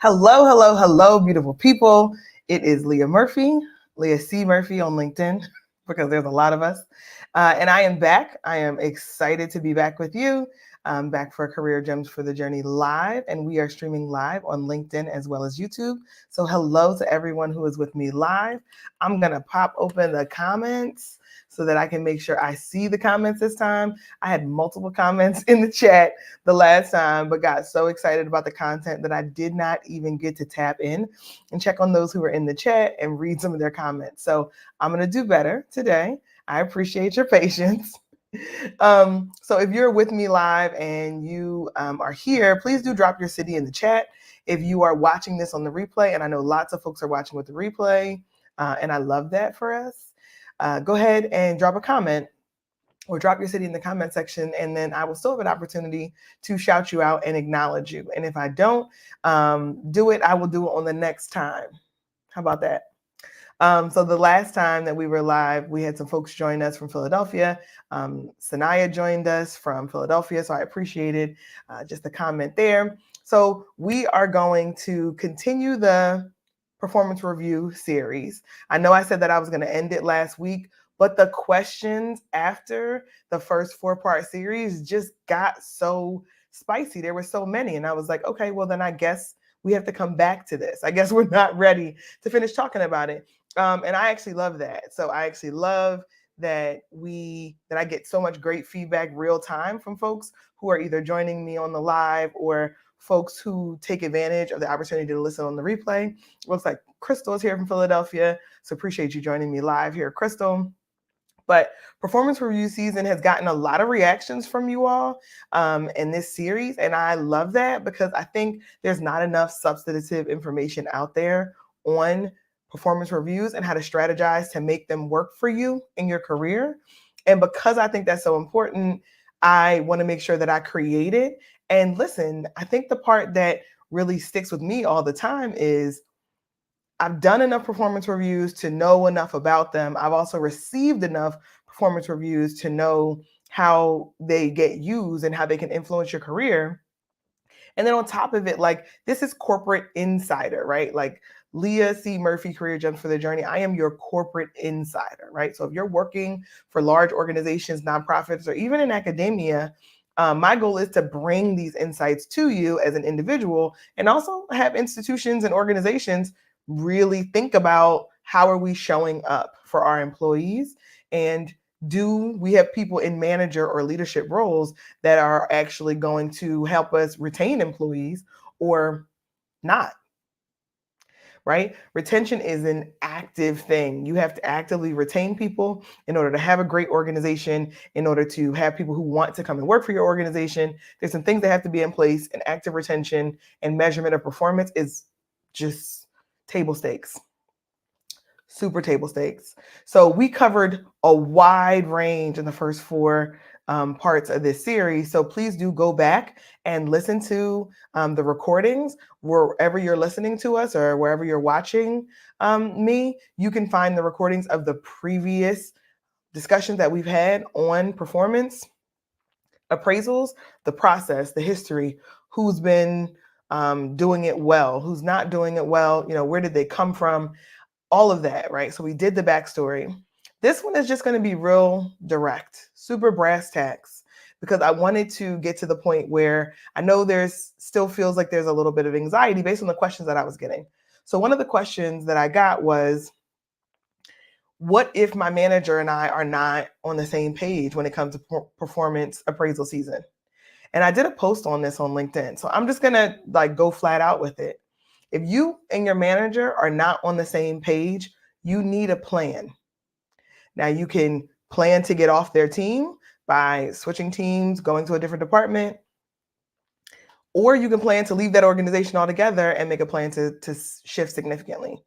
Hello, hello, hello, beautiful people. It is Leah Murphy, Leah C. Murphy on LinkedIn, because there's a lot of us. And I am back. I am excited to be back with you. I'm back for Career Gems for the Journey live, and we are streaming live on LinkedIn as well as YouTube. So hello to everyone who is with me live. I'm going to pop open the comments so that I can make sure I see the comments this time. I had multiple comments in the chat the last time, but got so excited about the content that I did not even get to tap in and check on those who were in the chat and read some of their comments. So I'm going to do better today. I appreciate your patience. So if you're with me live and you are here, please do drop your city in the chat. If you are watching this on the replay, and I know lots of folks are watching with the replay, and I love that for us, go ahead and drop a comment or drop your city in the comment section, and then I will still have an opportunity to shout you out and acknowledge you. And if I don't do it, I will do it on the next time. How about that? So the last time that we were live, we had some folks join us from Philadelphia. Sanaya joined us from Philadelphia, so I appreciated just the comment there. So we are going to continue the performance review series. I know I said that I was going to end it last week, but the questions after the first 4-part series just got so spicy. There were so many, and I was like, okay, well then I guess we have to come back to this. I guess we're not ready to finish talking about it. And I actually love that. So I actually love that I get so much great feedback real time from folks who are either joining me on the live or folks who take advantage of the opportunity to listen on the replay. Looks like Crystal is here from Philadelphia. So appreciate you joining me live here, Crystal. But performance review season has gotten a lot of reactions from you all in this series. And I love that because I think there's not enough substantive information out there on performance reviews and how to strategize to make them work for you in your career. And because I think that's so important, I want to make sure that I create it. And listen, I think the part that really sticks with me all the time is I've done enough performance reviews to know enough about them. I've also received enough performance reviews to know how they get used and how they can influence your career. And then on top of it, like, this is corporate insider, right? Like, Leah C. Murphy, Career Gems for the Journey. I am your corporate insider, right? So if you're working for large organizations, nonprofits, or even in academia, my goal is to bring these insights to you as an individual, and also have institutions and organizations really think about how are we showing up for our employees, and do we have people in manager or leadership roles that are actually going to help us retain employees or not, right? Retention is an active thing. You have to actively retain people in order to have a great organization, in order to have people who want to come and work for your organization. There's some things that have to be in place, and active retention and measurement of performance is just table stakes. Super table stakes. So we covered a wide range in the first 4 parts of this series. So please do go back and listen to the recordings wherever you're listening to us or wherever you're watching me. You can find the recordings of the previous discussions that we've had on performance appraisals, the process, the history, who's been doing it well, who's not doing it well, where did they come from, all of that, right? So we did the backstory. This one is just going to be real direct, super brass tacks, because I wanted to get to the point where I know there's still feels like there's a little bit of anxiety based on the questions that I was getting. So one of the questions that I got was, what if my manager and I are not on the same page when it comes to performance appraisal season? And I did a post on this on LinkedIn. So I'm just going to go flat out with it. If you and your manager are not on the same page, you need a plan. Now, you can plan to get off their team by switching teams, going to a different department, or you can plan to leave that organization altogether and make a plan to shift significantly.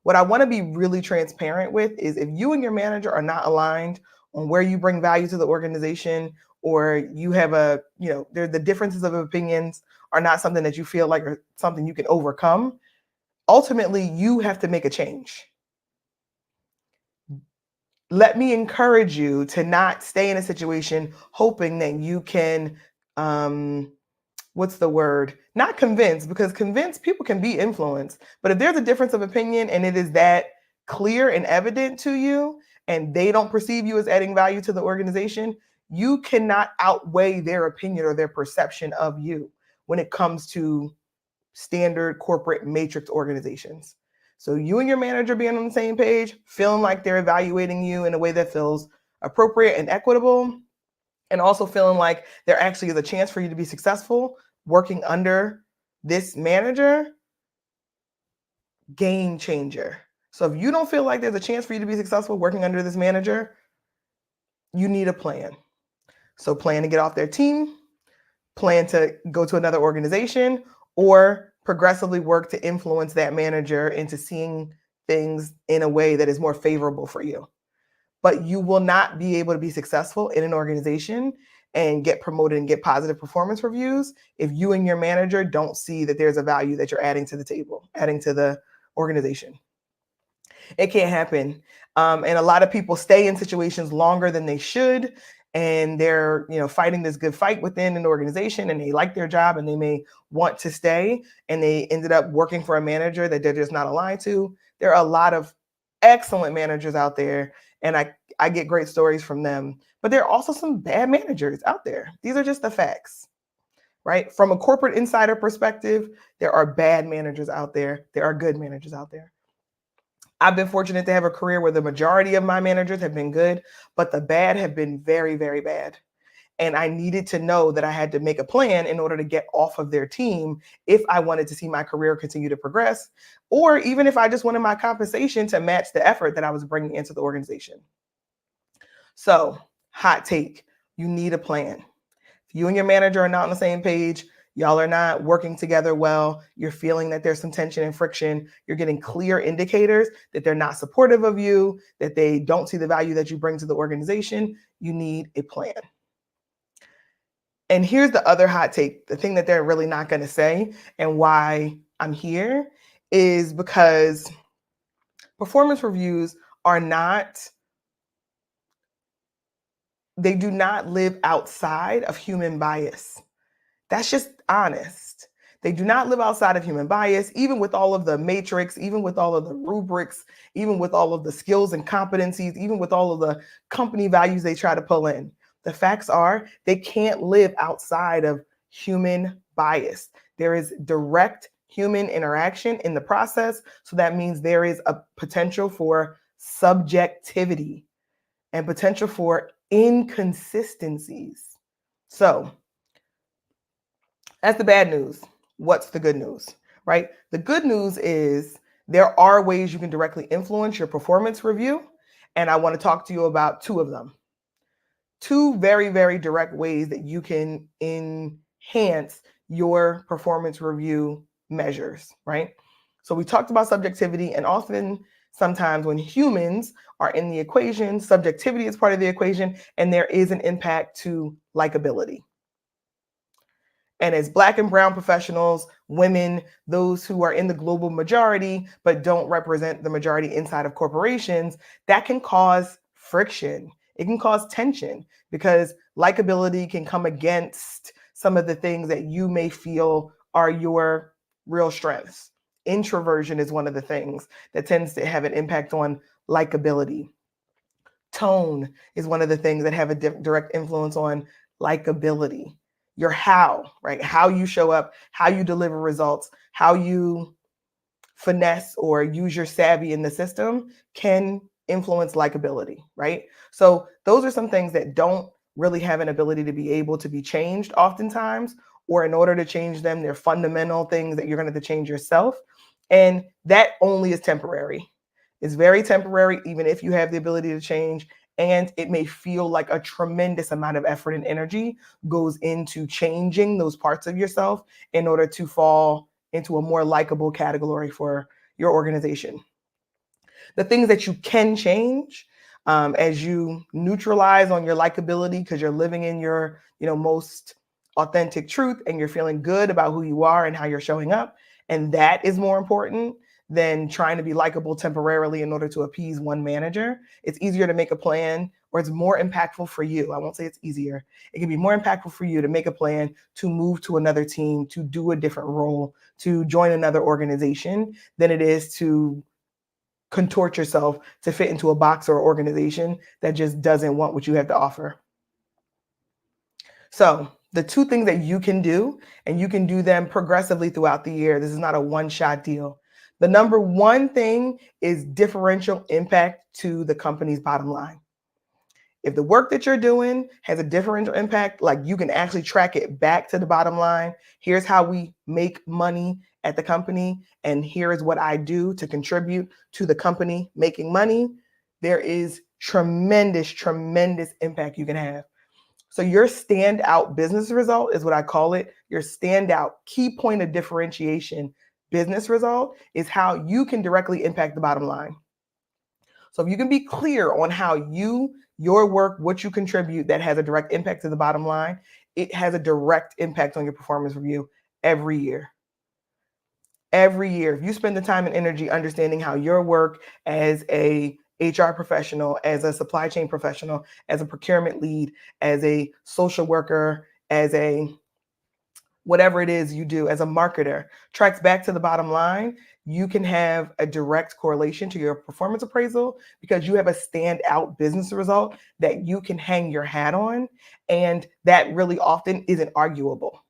What I want to be really transparent with is, if you and your manager are not aligned on where you bring value to the organization, or you have the differences of opinions are not something that you feel like are something you can overcome, ultimately you have to make a change. Let me encourage you to not stay in a situation hoping that you can what's the word? Not convinced, because convinced people can be influenced. But if there's a difference of opinion and it is that clear and evident to you, and they don't perceive you as adding value to the organization, you cannot outweigh their opinion or their perception of you when it comes to standard corporate matrix organizations. So you and your manager being on the same page, feeling like they're evaluating you in a way that feels appropriate and equitable, and also feeling like there actually is a chance for you to be successful working under this manager, game changer. So if you don't feel like there's a chance for you to be successful working under this manager, you need a plan. So plan to get off their team, plan to go to another organization, or progressively work to influence that manager into seeing things in a way that is more favorable for you. But you will not be able to be successful in an organization and get promoted and get positive performance reviews if you and your manager don't see that there's a value that you're adding to the table, adding to the organization. It can't happen. And a lot of people stay in situations longer than they should, and they're fighting this good fight within an organization, and they like their job and they may want to stay, and they ended up working for a manager that they're just not aligned to. There are a lot of excellent managers out there, and I get great stories from them, but there are also some bad managers out there. These are just the facts, right? From a corporate insider perspective, there are bad managers out there. There are good managers out there. I've been fortunate to have a career where the majority of my managers have been good, but the bad have been very, very bad. And I needed to know that I had to make a plan in order to get off of their team if I wanted to see my career continue to progress, or even if I just wanted my compensation to match the effort that I was bringing into the organization. So, hot take, you need a plan. If you and your manager are not on the same page, y'all are not working together well, you're feeling that there's some tension and friction, you're getting clear indicators that they're not supportive of you, that they don't see the value that you bring to the organization, you need a plan. And here's the other hot take, the thing that they're really not going to say, and why I'm here is because performance reviews they do not live outside of human bias. That's just honest. They do not live outside of human bias, even with all of the matrix, even with all of the rubrics, even with all of the skills and competencies, even with all of the company values they try to pull in. The facts are they can't live outside of human bias. There is direct human interaction in the process. So that means there is a potential for subjectivity and potential for inconsistencies. So that's the bad news. What's the good news, right? The good news is there are ways you can directly influence your performance review. And I want to talk to you about two of them. Two very, very direct ways that you can enhance your performance review measures, right? So we talked about subjectivity, and often sometimes when humans are in the equation, subjectivity is part of the equation, and there is an impact to likability. And as Black and brown professionals, women, those who are in the global majority but don't represent the majority inside of corporations, that can cause friction. It can cause tension because likability can come against some of the things that you may feel are your real strengths. Introversion is one of the things that tends to have an impact on likability. Tone is one of the things that have a direct influence on likability. Your how, right? How you show up, how you deliver results, how you finesse or use your savvy in the system can influence likability, right? So those are some things that don't really have an ability to be able to be changed oftentimes, or in order to change them, they're fundamental things that you're going to have to change yourself. And that only is temporary. It's very temporary, even if you have the ability to change. And it may feel like a tremendous amount of effort and energy goes into changing those parts of yourself in order to fall into a more likable category for your organization. The things that you can change as you neutralize on your likability because you're living in your most authentic truth and you're feeling good about who you are and how you're showing up. And that is more important than trying to be likable temporarily in order to appease one manager. It's easier to make a plan, or it's more impactful for you. I won't say it's easier. It can be more impactful for you to make a plan to move to another team, to do a different role, to join another organization than it is to contort yourself to fit into a box or organization that just doesn't want what you have to offer. So the two things that you can do, and you can do them progressively throughout the year. This is not a one-shot deal. The number one thing is differential impact to the company's bottom line. If the work that you're doing has a differential impact, like you can actually track it back to the bottom line. Here's how we make money at the company, and here is what I do to contribute to the company making money. There is tremendous, tremendous impact you can have. So your standout business result is what I call it. Your standout key point of differentiation business result is how you can directly impact the bottom line. So if you can be clear on how your work, what you contribute that has a direct impact to the bottom line, it has a direct impact on your performance review every year. Every year, if you spend the time and energy understanding how your work as a HR professional, as a supply chain professional, as a procurement lead, as a social worker, as a whatever it is you do, as a marketer, tracks back to the bottom line, you can have a direct correlation to your performance appraisal because you have a standout business result that you can hang your hat on, and that really often isn't arguable.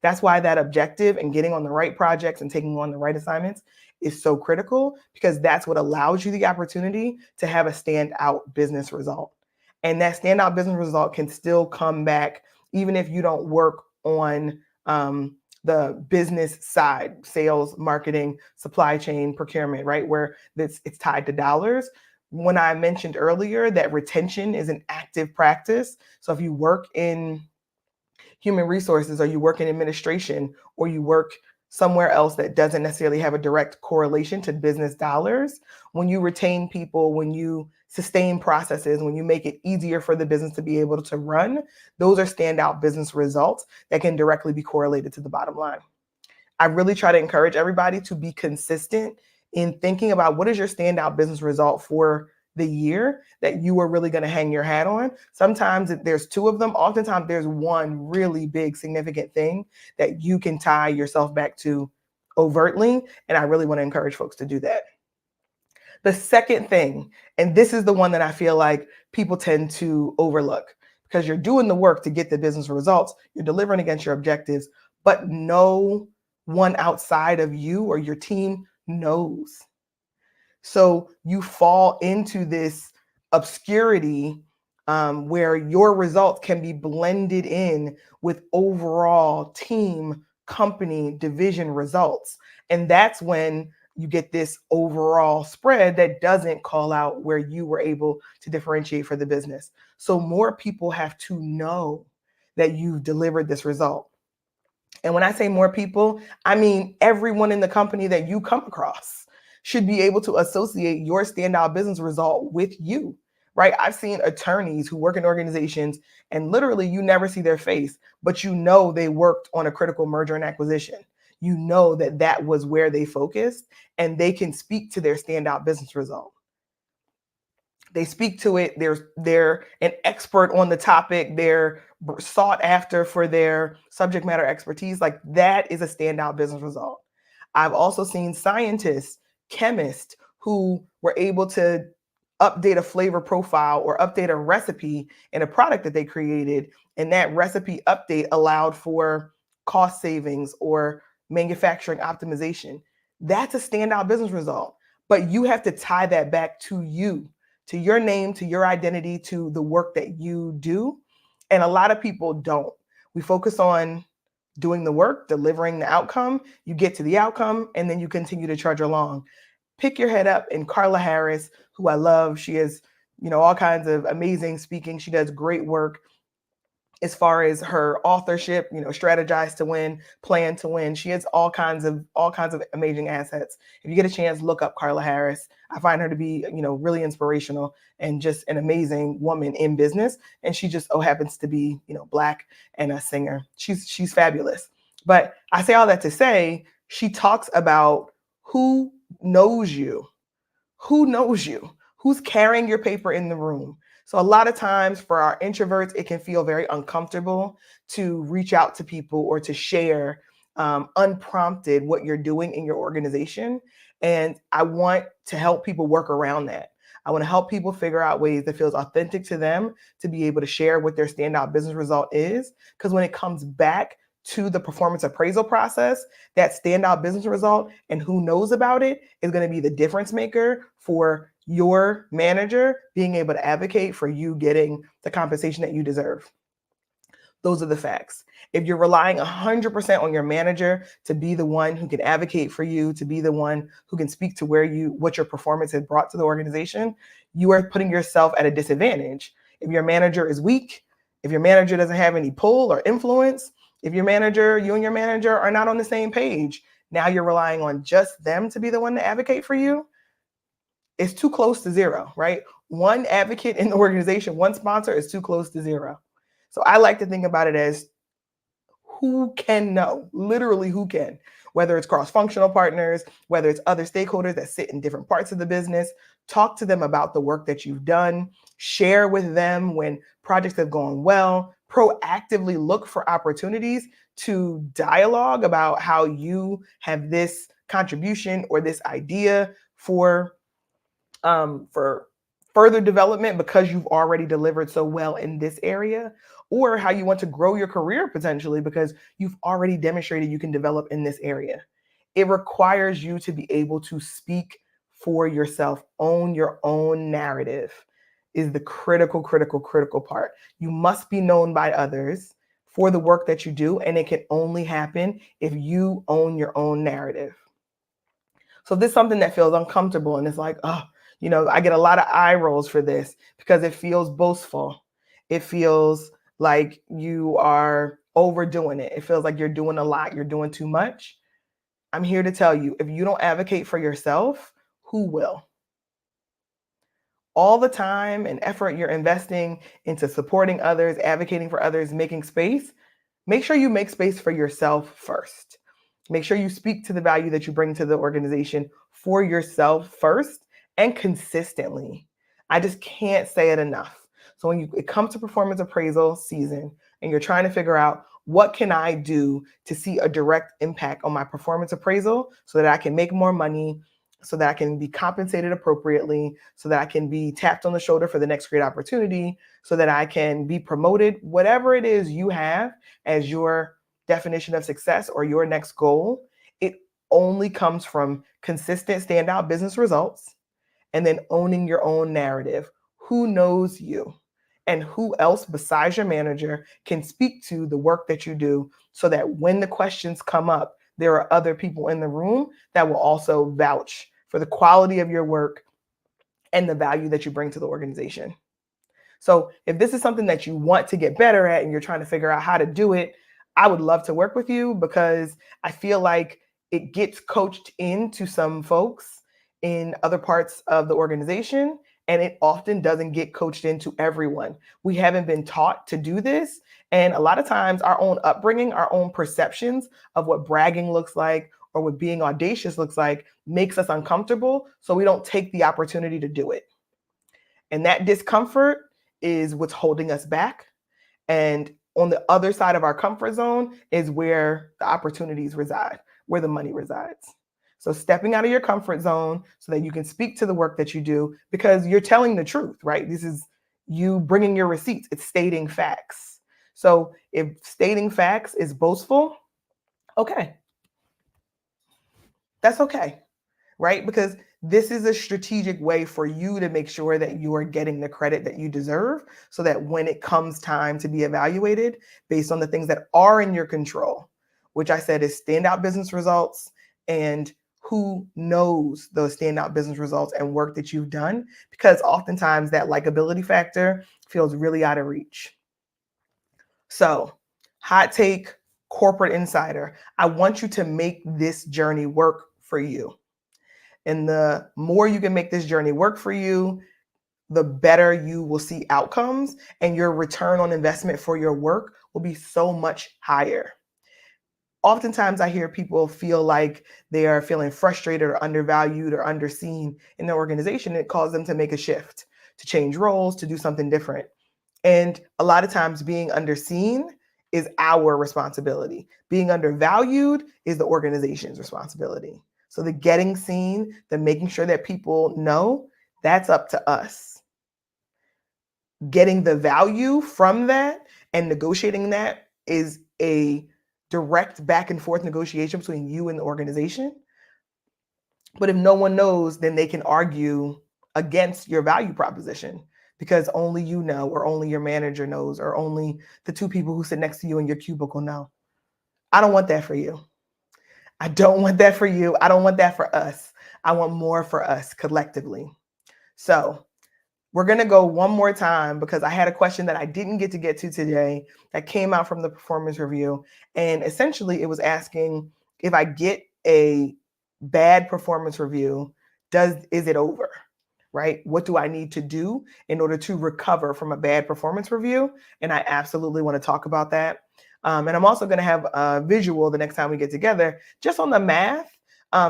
That's why that objective and getting on the right projects and taking on the right assignments is so critical, because that's what allows you the opportunity to have a standout business result. And that standout business result can still come back even if you don't work on the business side, sales, marketing, supply chain, procurement, right? Where it's tied to dollars. When I mentioned earlier that retention is an active practice. So if you work in human resources, or you work in administration, or you work somewhere else that doesn't necessarily have a direct correlation to business dollars, when you retain people, when you sustain processes, when you make it easier for the business to be able to run, those are standout business results that can directly be correlated to the bottom line. I really try to encourage everybody to be consistent in thinking about what is your standout business result for the year that you are really going to hang your hat on. Sometimes there's two of them. Oftentimes there's one really big significant thing that you can tie yourself back to overtly. And I really want to encourage folks to do that. The second thing, and this is the one that I feel like people tend to overlook, because you're doing the work to get the business results, you're delivering against your objectives, but no one outside of you or your team knows. So you fall into this obscurity where your results can be blended in with overall team, company, division results. And that's when you get this overall spread that doesn't call out where you were able to differentiate for the business. So more people have to know that you've delivered this result. And when I say more people, I mean everyone in the company that you come across should be able to associate your standout business result with you, right? I've seen attorneys who work in organizations and literally you never see their face, but you know they worked on a critical merger and acquisition. You know that that was where they focused, and they can speak to their standout business result. They speak to it. They're an expert on the topic. They're sought after for their subject matter expertise. Like, that is a standout business result. I've also seen scientists, chemists who were able to update a flavor profile or update a recipe in a product that they created. And that recipe update allowed for cost savings or manufacturing optimization. That's a standout business result. But you have to tie that back to you, to your name, to your identity, to the work that you do. And a lot of people don't. We focus on doing the work, delivering the outcome. You get to the outcome, and then you continue to trudge along. Pick your head up. And Carla Harris, who I love, she has, all kinds of amazing speaking. She does great work as far as her authorship, Strategize to Win, Plan to Win. She has all kinds of amazing assets. If you get a chance, look up Carla Harris. I find her to be, really inspirational and just an amazing woman in business. And she just happens to be, Black and a singer. She's fabulous. But I say all that to say, she talks about who knows you? Who knows you? Who's carrying your paper in the room? So a lot of times for our introverts, it can feel very uncomfortable to reach out to people or to share unprompted what you're doing in your organization. And I want to help people work around that. I want to help people figure out ways that feels authentic to them to be able to share what their standout business result is. Because when it comes back to the performance appraisal process, that standout business result and who knows about it is going to be the difference maker for your manager being able to advocate for you getting the compensation that you deserve. Those are the facts. If you're relying 100% on your manager to be the one who can advocate for you, to be the one who can speak to what your performance has brought to the organization, you are putting yourself at a disadvantage. If your manager is weak, if your manager doesn't have any pull or influence, if you and your manager are not on the same page, now you're relying on just them to be the one to advocate for you. It's too close to zero, right? One advocate in the organization, one sponsor is too close to zero. So I like to think about it as who can know, literally who can, whether it's cross-functional partners, whether it's other stakeholders that sit in different parts of the business. Talk to them about the work that you've done, share with them when projects have gone well, proactively look for opportunities to dialogue about how you have this contribution or this idea for further development because you've already delivered so well in this area, or how you want to grow your career potentially because you've already demonstrated you can develop in this area. It requires you to be able to speak for yourself, own your own narrative is the critical part. You must be known by others for the work that you do, and it can only happen if you own your own narrative. So this is something that feels uncomfortable, and it's like, oh, I get a lot of eye rolls for this because it feels boastful. It feels like you are overdoing it. It feels like you're doing a lot. You're doing too much. I'm here to tell you, if you don't advocate for yourself, who will? All the time and effort you're investing into supporting others, advocating for others, making space, make sure you make space for yourself first. Make sure you speak to the value that you bring to the organization for yourself first and consistently. I just can't say it enough. So when it comes to performance appraisal season and you're trying to figure out what can I do to see a direct impact on my performance appraisal so that I can make more money, so that I can be compensated appropriately, so that I can be tapped on the shoulder for the next great opportunity, so that I can be promoted, whatever it is you have as your definition of success or your next goal, it only comes from consistent standout business results and then owning your own narrative. Who knows you? And who else besides your manager can speak to the work that you do so that when the questions come up, there are other people in the room that will also vouch for the quality of your work and the value that you bring to the organization. So if this is something that you want to get better at and you're trying to figure out how to do it, I would love to work with you because I feel like it gets coached into some folks in other parts of the organization, and it often doesn't get coached into everyone. We haven't been taught to do this. And a lot of times our own upbringing, our own perceptions of what bragging looks like or what being audacious looks like makes us uncomfortable. So we don't take the opportunity to do it. And that discomfort is what's holding us back. And on the other side of our comfort zone is where the opportunities reside, where the money resides. So stepping out of your comfort zone so that you can speak to the work that you do because you're telling the truth, right? This is you bringing your receipts. It's stating facts. So if stating facts is boastful, okay, that's okay, right? Because this is a strategic way for you to make sure that you are getting the credit that you deserve so that when it comes time to be evaluated based on the things that are in your control, which I said is standout business results and who knows those standout business results and work that you've done, because oftentimes that likability factor feels really out of reach. So, hot take, corporate insider, I want you to make this journey work for you. And the more you can make this journey work for you, the better you will see outcomes and your return on investment for your work will be so much higher. Oftentimes I hear people feel like they are feeling frustrated or undervalued or underseen in their organization. It causes them to make a shift, to change roles, to do something different. And a lot of times being underseen is our responsibility. Being undervalued is the organization's responsibility. So the getting seen, the making sure that people know, that's up to us. Getting the value from that and negotiating that is a direct back and forth negotiation between you and the organization. But if no one knows, then they can argue against your value proposition because only you know, or only your manager knows, or only the two people who sit next to you in your cubicle know. I don't want that for you. I don't want that for you. I don't want that for us. I want more for us collectively. So we're going to go one more time because I had a question that I didn't get to today that came out from the performance review. And essentially it was asking, if I get a bad performance review, is it over? Right? What do I need to do in order to recover from a bad performance review? And I absolutely want to talk about that. And I'm also going to have a visual the next time we get together, just on the math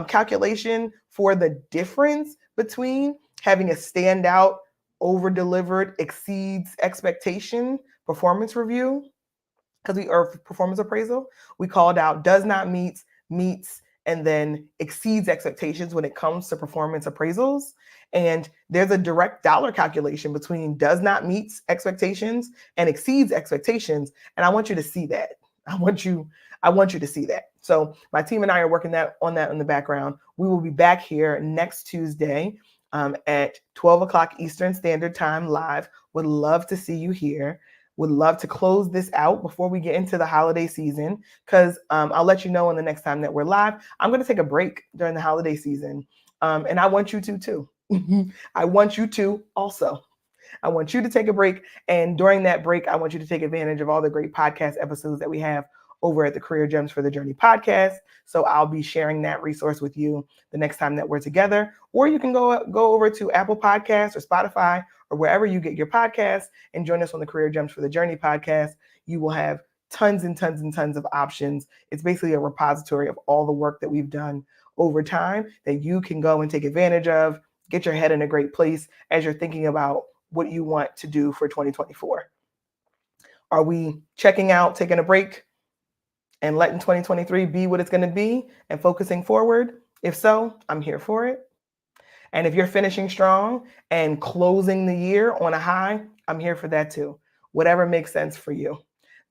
calculation for the difference between having a standout, over-delivered, exceeds expectation performance review, because we or performance appraisal, we called out does not meet, meets, and then exceeds expectations when it comes to performance appraisals. And there's a direct dollar calculation between does not meet expectations and exceeds expectations. And I want you to see that. I want you to see that. So my team and I are working on that in the background. We will be back here next Tuesday at 12 o'clock Eastern Standard Time live. Would love to see you here. Would love to close this out before we get into the holiday season, because I'll let you know on the next time that we're live. I'm going to take a break during the holiday season, and I want you to too. I want you to also. I want you to take a break, and during that break, I want you to take advantage of all the great podcast episodes that we have over at the Career Gems for the Journey podcast. So I'll be sharing that resource with you the next time that we're together. Or you can go over to Apple Podcasts or Spotify or wherever you get your podcasts and join us on the Career Gems for the Journey podcast. You will have tons and tons and tons of options. It's basically a repository of all the work that we've done over time that you can go and take advantage of, get your head in a great place as you're thinking about what you want to do for 2024. Are we checking out, taking a break, and letting 2023 be what it's going to be and focusing forward? If so, I'm here for it. And if you're finishing strong and closing the year on a high, I'm here for that too. Whatever makes sense for you.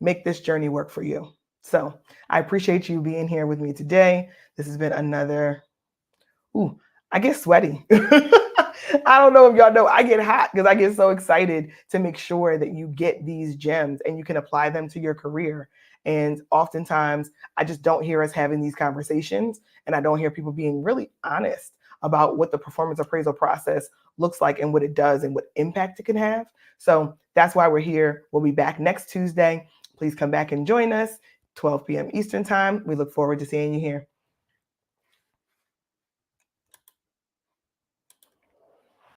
Make this journey work for you. So I appreciate you being here with me today. This has been another, I get sweaty. I don't know if y'all know, I get hot because I get so excited to make sure that you get these gems and you can apply them to your career. And oftentimes I just don't hear us having these conversations, and I don't hear people being really honest about what the performance appraisal process looks like and what it does and what impact it can have. So that's why we're here. We'll be back next Tuesday. Please come back and join us, 12 p.m. Eastern time. We look forward to seeing you here.